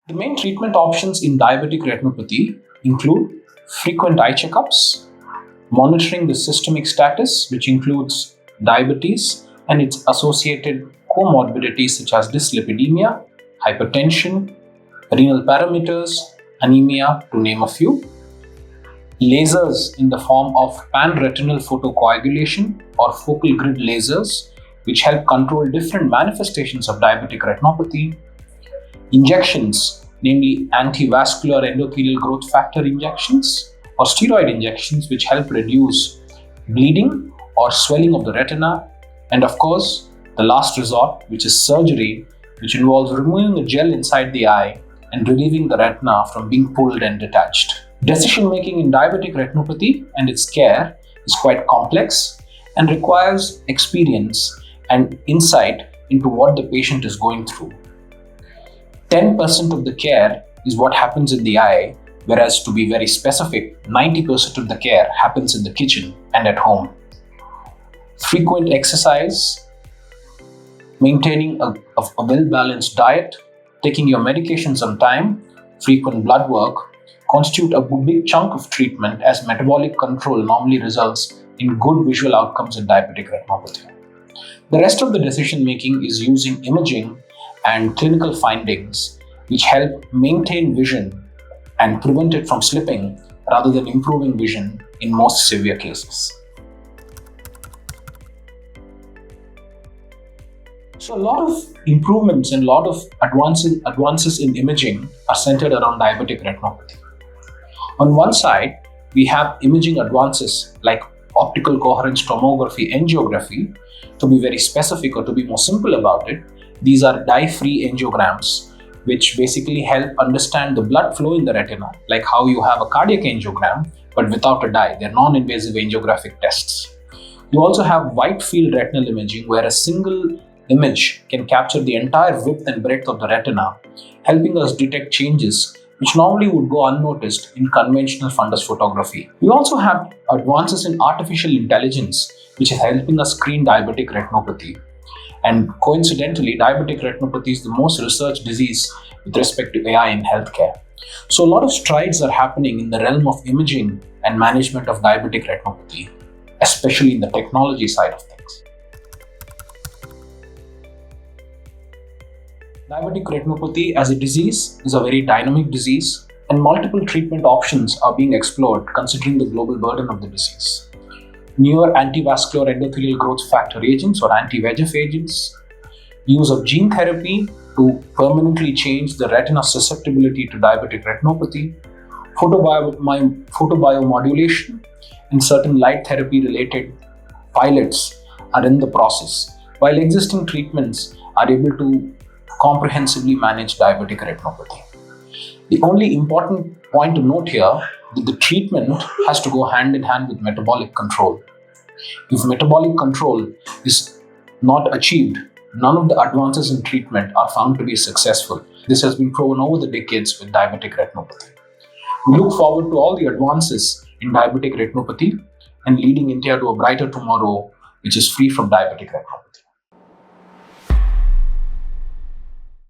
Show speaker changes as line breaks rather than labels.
The main treatment options in diabetic retinopathy include frequent eye checkups, monitoring the systemic status, which includes diabetes and its associated comorbidities such as dyslipidemia, hypertension, renal parameters, anemia, to name a few. Lasers in the form of pan-retinal photocoagulation or focal grid lasers, which help control different manifestations of diabetic retinopathy. Injections, namely antivascular endothelial growth factor injections or steroid injections, which help reduce bleeding or swelling of the retina. And of course, the last resort, which is surgery, which involves removing a gel inside the eye and relieving the retina from being pulled and detached. Decision making in diabetic retinopathy and its care is quite complex and requires experience and insight into what the patient is going through. 10% of the care is what happens in the eye, whereas to be very specific, 90% of the care happens in the kitchen and at home. Frequent exercise, maintaining a well-balanced diet, taking your medications on time, frequent blood work constitute a big chunk of treatment, as metabolic control normally results in good visual outcomes in diabetic retinopathy. The rest of the decision making is using imaging and clinical findings which help maintain vision and prevent it from slipping rather than improving vision in most severe cases. So a lot of improvements and a lot of advances in imaging are centered around diabetic retinopathy. On one side, we have imaging advances like optical coherence tomography angiography. To be very specific or to be more simple about it, these are dye-free angiograms which basically help understand the blood flow in the retina, like how you have a cardiac angiogram but without a dye. They're non-invasive angiographic tests. You also have wide field retinal imaging, where a single image can capture the entire width and breadth of the retina, helping us detect changes which normally would go unnoticed in conventional fundus photography. We also have advances in artificial intelligence, which is helping us screen diabetic retinopathy. And coincidentally, diabetic retinopathy is the most researched disease with respect to AI in healthcare. So a lot of strides are happening in the realm of imaging and management of diabetic retinopathy, especially in the technology side of things. Diabetic retinopathy as a disease is a very dynamic disease, and multiple treatment options are being explored considering the global burden of the disease. Newer antivascular endothelial growth factor agents or anti-VEGF agents, use of gene therapy to permanently change the retina susceptibility to diabetic retinopathy, photobiomodulation, and certain light therapy related pilots are in the process, while existing treatments are able to comprehensively manage diabetic retinopathy. The only important point to note here that the treatment has to go hand in hand with metabolic control. If metabolic control is not achieved, none of the advances in treatment are found to be successful. This has been proven over the decades with diabetic retinopathy. We look forward to all the advances in diabetic retinopathy and leading India to a brighter tomorrow which is free from diabetic retinopathy.